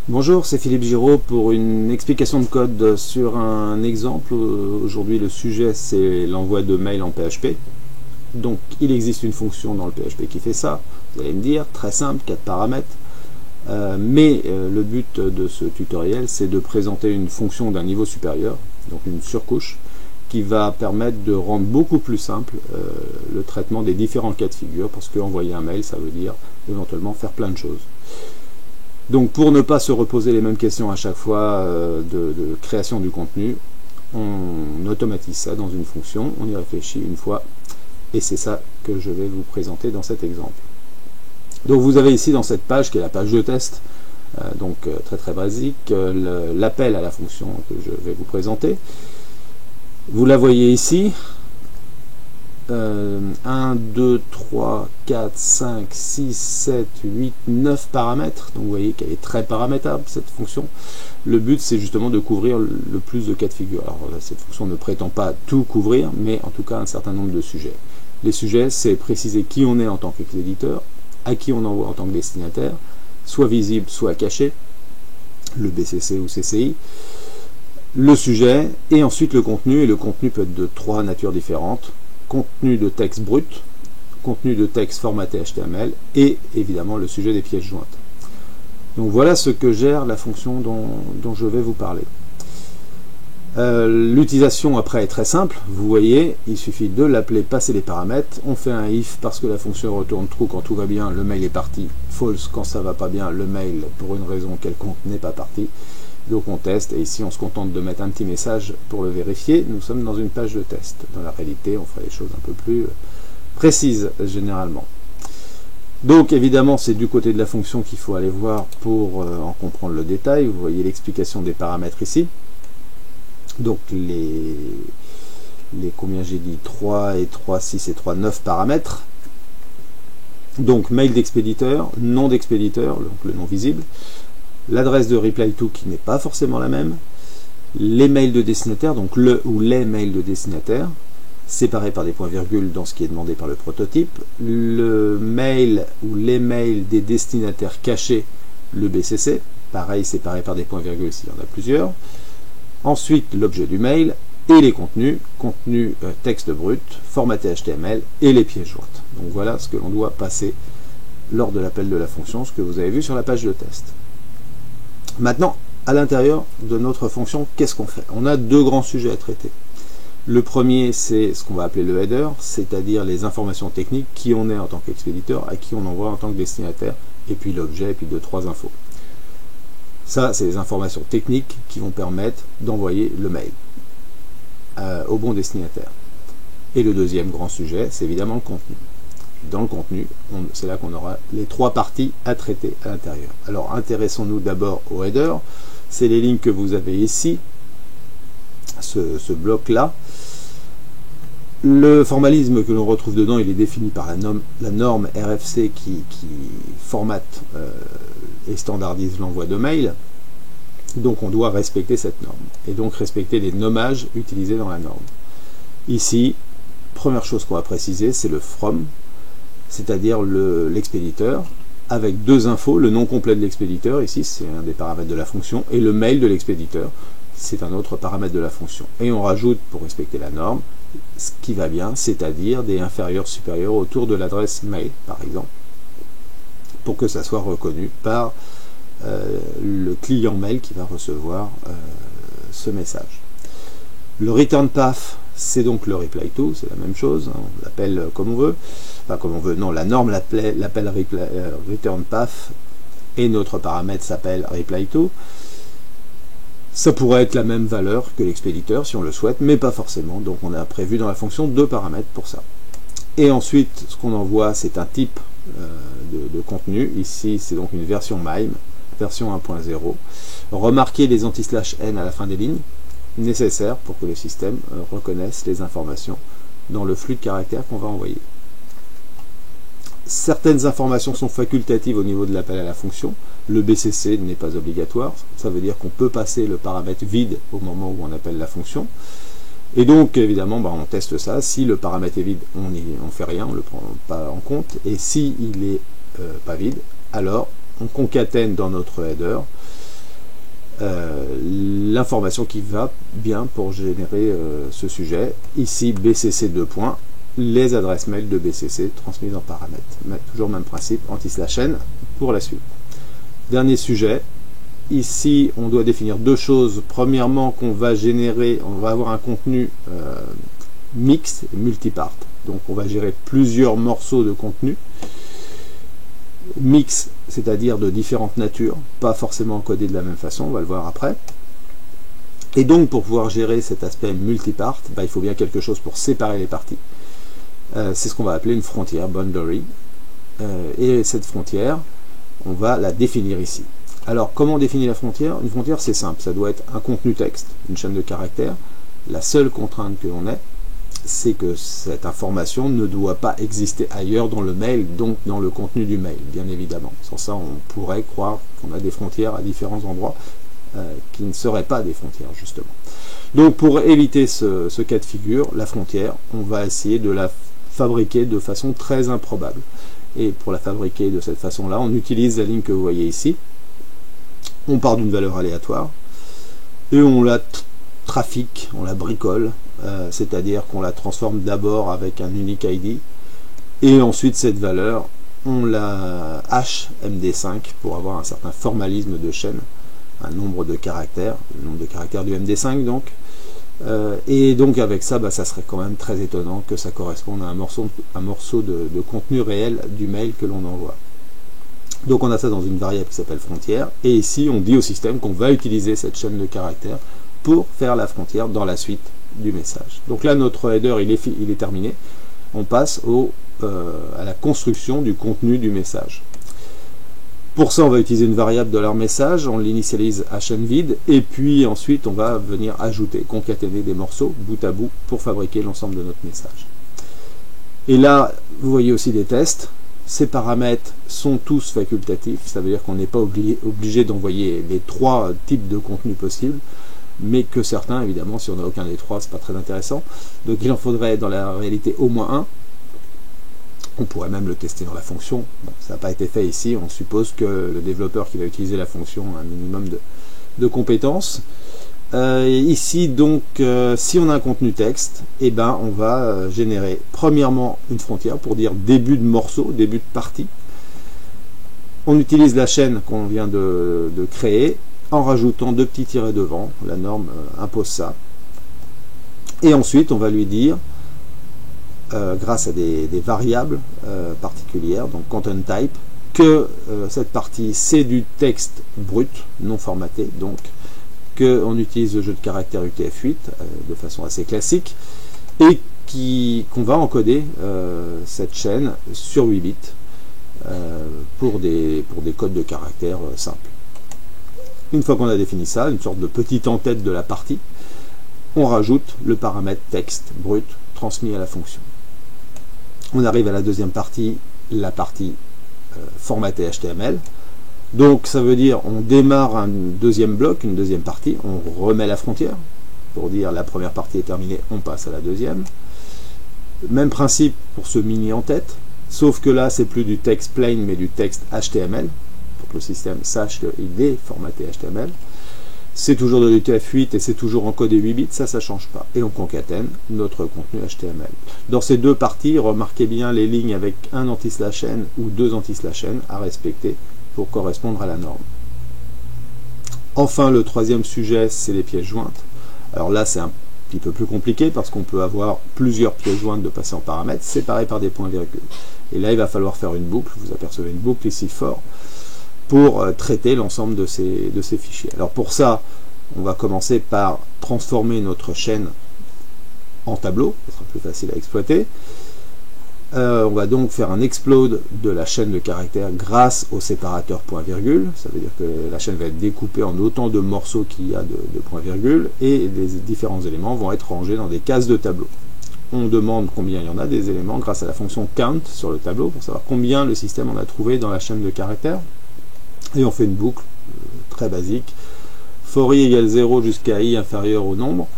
Bonjour, c'est Philippe Giraud pour une explication de code sur un exemple. Aujourd'hui, le sujet, c'est l'envoi de mail en PHP. Donc, il existe une fonction dans le PHP qui fait ça. Vous allez me dire, très simple, 4 paramètres. Mais le but de ce tutoriel, c'est de présenter une fonction d'un niveau supérieur, donc une surcouche, qui va permettre de rendre beaucoup plus simple le traitement des différents cas de figure, parce qu'envoyer un mail, ça veut dire éventuellement faire plein de choses. Donc pour ne pas se reposer les mêmes questions à chaque fois de création du contenu, on automatise ça dans une fonction, on y réfléchit une fois, et c'est ça que je vais vous présenter dans cet exemple. Donc vous avez ici dans cette page, qui est la page de test, très basique, l'appel à la fonction que je vais vous présenter. Vous la voyez ici, 1, 2, 3, 4, 5, 6, 7, 8, 9 paramètres. Donc vous voyez qu'elle est très paramétrable cette fonction. Le but c'est justement de couvrir le plus de cas de figure. Alors là, cette fonction ne prétend pas tout couvrir, mais en tout cas un certain nombre de sujets. Les sujets, c'est préciser qui on est en tant qu'éditeur, à qui on envoie en tant que destinataire, soit visible, soit caché, le BCC ou CCI, le sujet, et ensuite le contenu. Et le contenu peut être de 3 natures différentes: contenu de texte brut, contenu de texte formaté HTML et évidemment le sujet des pièces jointes. Donc voilà ce que gère la fonction dont je vais vous parler. L'utilisation après est très simple, vous voyez, il suffit de l'appeler, passer les paramètres, on fait un if parce que la fonction retourne true quand tout va bien, le mail est parti, false quand ça va pas bien, le mail pour une raison quelconque n'est pas parti. Donc on teste, et ici on se contente de mettre un petit message pour le vérifier. Nous sommes dans une page de test. Dans la réalité, on fera les choses un peu plus précises généralement. Donc évidemment, c'est du côté de la fonction qu'il faut aller voir pour en comprendre le détail. Vous voyez l'explication des paramètres ici. Donc les combien j'ai dit, 3 et 3, 6 et 3, 9 paramètres. Donc mail d'expéditeur, nom d'expéditeur, donc le nom visible, l'adresse de reply to qui n'est pas forcément la même, les mails de destinataire, donc le ou les mails de destinataire, séparés par des points-virgules dans ce qui est demandé par le prototype, le mail ou les mails des destinataires cachés, le BCC, pareil séparé par des points-virgules s'il y en a plusieurs, ensuite l'objet du mail, et les contenus, texte brut, formaté HTML, et les pièces jointes. Donc voilà ce que l'on doit passer lors de l'appel de la fonction, ce que vous avez vu sur la page de test. Maintenant, à l'intérieur de notre fonction, qu'est-ce qu'on fait? On a 2 grands sujets à traiter. Le premier, c'est ce qu'on va appeler le header, c'est-à-dire les informations techniques, qui on est en tant qu'expéditeur, à qui on envoie en tant que destinataire, et puis l'objet, et puis 2-3 infos. Ça, c'est les informations techniques qui vont permettre d'envoyer le mail au bon destinataire. Et le deuxième grand sujet, c'est évidemment le contenu. Dans le contenu, c'est là qu'on aura les 3 parties à traiter à l'intérieur. Alors intéressons-nous d'abord au header, c'est les lignes que vous avez ici, ce bloc-là. Le formalisme que l'on retrouve dedans, il est défini par la norme RFC qui formate et standardise l'envoi de mail. Donc on doit respecter cette norme, et donc respecter les nommages utilisés dans la norme. Ici, première chose qu'on va préciser, c'est le from, c'est-à-dire l'expéditeur, avec 2 infos, le nom complet de l'expéditeur, ici c'est un des paramètres de la fonction, et le mail de l'expéditeur, c'est un autre paramètre de la fonction. Et on rajoute, pour respecter la norme, ce qui va bien, c'est-à-dire des inférieurs supérieurs autour de l'adresse mail, par exemple, pour que ça soit reconnu par le client mail qui va recevoir ce message. Le return path, c'est donc le reply to, c'est la même chose, hein, on l'appelle comme on veut, enfin comme on veut, non, la norme l'appelle return path, et notre paramètre s'appelle reply to. Ça pourrait être la même valeur que l'expéditeur si on le souhaite, mais pas forcément, donc on a prévu dans la fonction 2 paramètres pour ça. Et ensuite, ce qu'on envoie, c'est un type de contenu, ici c'est donc une version MIME, version 1.0. Remarquez les anti/n à la fin des lignes, nécessaires pour que le système reconnaisse les informations dans le flux de caractères qu'on va envoyer. Certaines informations sont facultatives au niveau de l'appel à la fonction. Le BCC n'est pas obligatoire, ça veut dire qu'on peut passer le paramètre vide au moment où on appelle la fonction. Et donc évidemment on teste ça. Si le paramètre est vide, on ne fait rien, on ne le prend pas en compte. Et si il n'est pas vide, alors on concatène dans notre header l'information qui va bien pour générer ce sujet. Ici, BCC 2 points, les adresses mail de BCC transmises en paramètres. Mais toujours le même principe, anti/n pour la suite. Dernier sujet, ici on doit définir deux choses. Premièrement, qu'on va générer, on va avoir un contenu mixte, multipart. Donc on va gérer plusieurs morceaux de contenu. Mix, c'est-à-dire de différentes natures, pas forcément encodés de la même façon, on va le voir après. Et donc pour pouvoir gérer cet aspect multipart, il faut bien quelque chose pour séparer les parties. C'est ce qu'on va appeler une frontière, boundary. Et cette frontière, on va la définir ici. Alors comment on définit la frontière? Une frontière, c'est simple, ça doit être un contenu texte, une chaîne de caractères. La seule contrainte que l'on ait, c'est que cette information ne doit pas exister ailleurs dans le mail, donc dans le contenu du mail, bien évidemment. Sans ça, on pourrait croire qu'on a des frontières à différents endroits qui ne seraient pas des frontières, justement. Donc pour éviter ce cas de figure, la frontière, on va essayer de la fabriquer de façon très improbable. Et pour la fabriquer de cette façon-là, on utilise la ligne que vous voyez ici. On part d'une valeur aléatoire et on la trafique, on la bricole, c'est-à-dire qu'on la transforme d'abord avec un unique ID et ensuite cette valeur, on la hash MD5 pour avoir un certain formalisme de chaîne, un nombre de caractères, le nombre de caractères du MD5 donc. Et donc avec ça, ça serait quand même très étonnant que ça corresponde à un morceau de contenu réel du mail que l'on envoie. Donc on a ça dans une variable qui s'appelle frontière, et ici on dit au système qu'on va utiliser cette chaîne de caractères pour faire la frontière dans la suite du message. Donc là notre header il est terminé, on passe à la construction du contenu du message. Pour ça, on va utiliser une variable $message, on l'initialise à chaîne vide, et puis ensuite on va venir ajouter, concaténer des morceaux bout à bout pour fabriquer l'ensemble de notre message. Et là, vous voyez aussi des tests. Ces paramètres sont tous facultatifs, ça veut dire qu'on n'est pas obligé d'envoyer les trois types de contenus possibles, mais que certains, évidemment, si on n'a aucun des trois, c'est pas très intéressant. Donc il en faudrait dans la réalité au moins un. On pourrait même le tester dans la fonction. Bon, ça n'a pas été fait ici, on suppose que le développeur qui va utiliser la fonction a un minimum de compétences. Ici, donc, si on a un contenu texte, on va générer premièrement une frontière pour dire début de morceau, début de partie. On utilise la chaîne qu'on vient de créer en rajoutant deux petits tirets devant. La norme impose ça. Et ensuite, on va lui dire, grâce à des variables particulières, donc content type, que cette partie c'est du texte brut, non formaté, donc qu'on utilise le jeu de caractères UTF-8 de façon assez classique, et qu'on va encoder cette chaîne sur 8 bits pour des codes de caractères simples. Une fois qu'on a défini ça, une sorte de petite en-tête de la partie, on rajoute le paramètre texte brut transmis à la fonction. On arrive à la deuxième partie, la partie formatée HTML. Donc ça veut dire on démarre un deuxième bloc, une deuxième partie, on remet la frontière pour dire la première partie est terminée, on passe à la deuxième. Même principe pour ce mini en tête, sauf que là c'est plus du texte plain mais du texte HTML, pour que le système sache qu'il est formaté HTML. C'est toujours de l'UTF-8 et c'est toujours encodé 8 bits, ça ne change pas. Et on concatène notre contenu HTML. Dans ces deux parties, remarquez bien les lignes avec un anti/n ou deux anti/n à respecter pour correspondre à la norme. Enfin, le troisième sujet, c'est les pièces jointes. Alors là, c'est un petit peu plus compliqué parce qu'on peut avoir plusieurs pièces jointes de passer en paramètres séparées par des points-virgules. Et là, il va falloir faire une boucle. Vous apercevez une boucle ici fort pour traiter l'ensemble de ces fichiers. Alors pour ça, on va commencer par transformer notre chaîne en tableau, ce sera plus facile à exploiter. On va donc faire un explode de la chaîne de caractères grâce au séparateur point-virgule. Ça veut dire que la chaîne va être découpée en autant de morceaux qu'il y a de points-virgule et les différents éléments vont être rangés dans des cases de tableau. On demande combien il y en a des éléments grâce à la fonction count sur le tableau pour savoir combien le système en a trouvé dans la chaîne de caractères. Et on fait une boucle très basique. For i égale 0 jusqu'à i inférieur au nombre.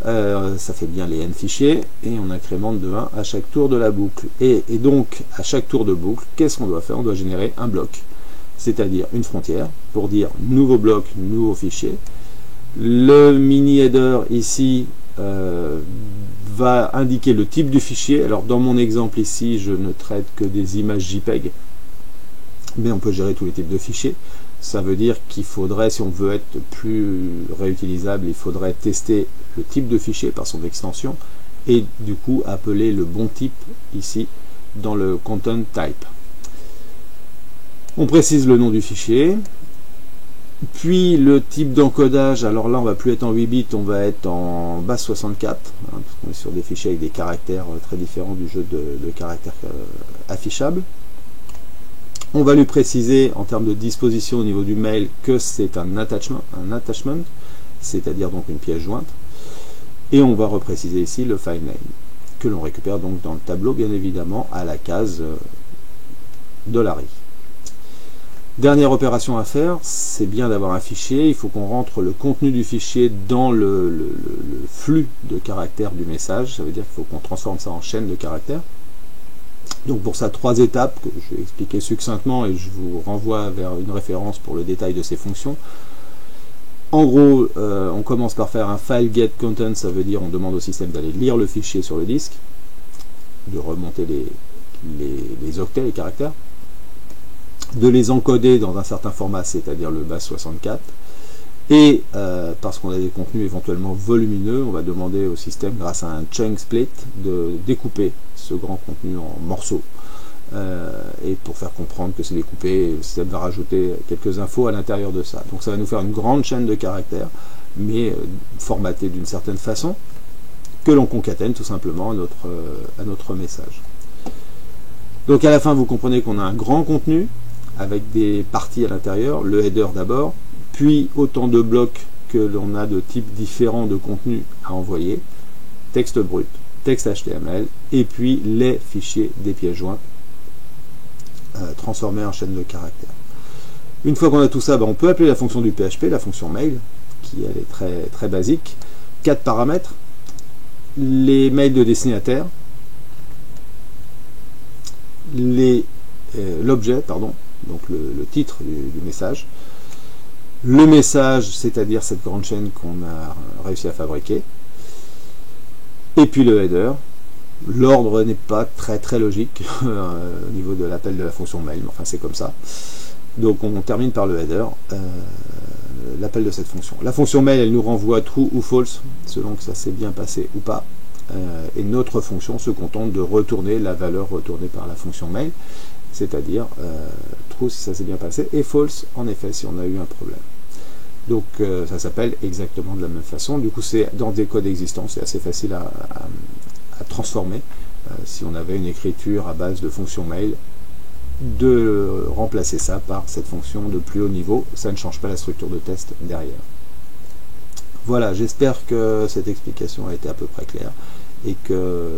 Ça fait bien les n fichiers. Et on incrémente de 1 à chaque tour de la boucle. Et donc, à chaque tour de boucle, qu'est-ce qu'on doit faire? On doit générer un bloc c'est-à-dire une frontière, pour dire nouveau bloc, nouveau fichier. Le mini-header ici va indiquer le type du fichier. Alors dans mon exemple ici, je ne traite que des images JPEG, mais on peut gérer tous les types de fichiers. Ça veut dire qu'il faudrait, si on veut être plus réutilisable, il faudrait tester le type de fichier par son extension et du coup appeler le bon type ici dans le content type. On précise le nom du fichier, puis le type d'encodage. Alors là on va plus être en 8 bits, on va être en base 64, hein, parce qu'on est sur des fichiers avec des caractères très différents du jeu de caractères affichables. On va lui préciser en termes de disposition au niveau du mail que c'est un attachment, c'est-à-dire donc une pièce jointe. Et on va repréciser ici le file name, que l'on récupère donc dans le tableau, bien évidemment, à la case $i. Dernière opération à faire, c'est bien d'avoir un fichier, il faut qu'on rentre le contenu du fichier dans le flux de caractères du message, ça veut dire qu'il faut qu'on transforme ça en chaîne de caractères. Donc pour ça, 3 étapes que je vais expliquer succinctement et je vous renvoie vers une référence pour le détail de ces fonctions. En gros, on commence par faire un file get content, ça veut dire on demande au système d'aller lire le fichier sur le disque, de remonter les octets, les caractères, de les encoder dans un certain format, c'est-à-dire le base 64, et parce qu'on a des contenus éventuellement volumineux, on va demander au système, grâce à un chunk split, de découper ce grand contenu en morceaux. Et pour faire comprendre que c'est découpé, le système va rajouter quelques infos à l'intérieur de ça. Donc ça va nous faire une grande chaîne de caractères, mais formatée d'une certaine façon, que l'on concatène tout simplement à notre message. Donc à la fin, vous comprenez qu'on a un grand contenu, avec des parties à l'intérieur, le header d'abord, puis autant de blocs que l'on a de types différents de contenus à envoyer, texte brut, texte HTML, et puis les fichiers des pièces jointes, transformés en chaîne de caractères. Une fois qu'on a tout ça, on peut appeler la fonction du PHP, la fonction mail, qui elle est très, très basique. 4 paramètres, les mails de destinataire, l'objet, pardon, donc le titre du message, le message, c'est-à-dire cette grande chaîne qu'on a réussi à fabriquer, et puis le header. L'ordre n'est pas très très logique au niveau de l'appel de la fonction mail, mais enfin c'est comme ça. Donc on termine par le header, l'appel de cette fonction. La fonction mail, elle nous renvoie true ou false, selon que ça s'est bien passé ou pas. Et notre fonction se contente de retourner la valeur retournée par la fonction mail, c'est-à-dire true si ça s'est bien passé, et false en effet si on a eu un problème. Donc ça s'appelle exactement de la même façon. Du coup c'est dans des codes existants, c'est assez facile à transformer, si on avait une écriture à base de fonction mail, de remplacer ça par cette fonction de plus haut niveau. Ça ne change pas la structure de test derrière. Voilà, j'espère que cette explication a été à peu près claire et que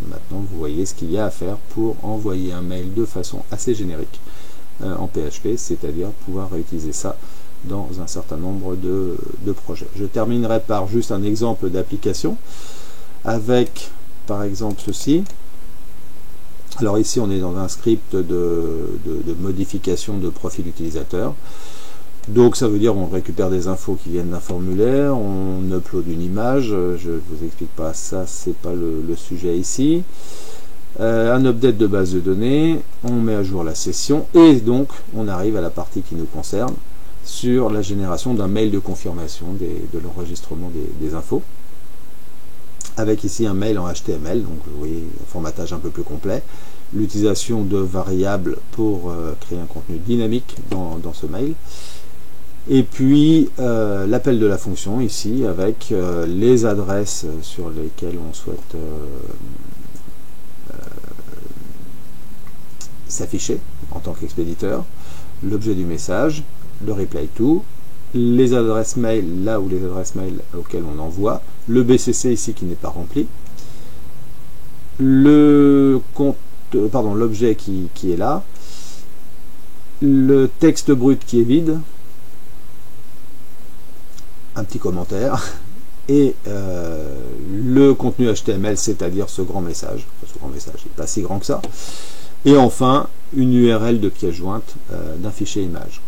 maintenant vous voyez ce qu'il y a à faire pour envoyer un mail de façon assez générique en PHP, c'est-à-dire pouvoir réutiliser ça dans un certain nombre de projets. Je terminerai par juste un exemple d'application avec par exemple ceci. Alors ici on est dans un script de modification de profil utilisateur. Donc ça veut dire on récupère des infos qui viennent d'un formulaire, on upload une image, je ne vous explique pas ça, c'est pas le sujet ici. Un update de base de données, on met à jour la session et donc on arrive à la partie qui nous concerne sur la génération d'un mail de confirmation de l'enregistrement des infos. Avec ici un mail en HTML, donc vous voyez un formatage un peu plus complet, l'utilisation de variables pour créer un contenu dynamique dans ce mail, et puis l'appel de la fonction ici avec les adresses sur lesquelles on souhaite s'afficher en tant qu'expéditeur, l'objet du message, le reply to, les adresses mail là où les adresses mail auxquelles on envoie, le BCC ici qui n'est pas rempli, l'objet qui est là, le texte brut qui est vide, un petit commentaire, et le contenu HTML, c'est-à-dire ce grand message. Ce grand message n'est pas si grand que ça. Et enfin, une URL de pièce jointe d'un fichier image.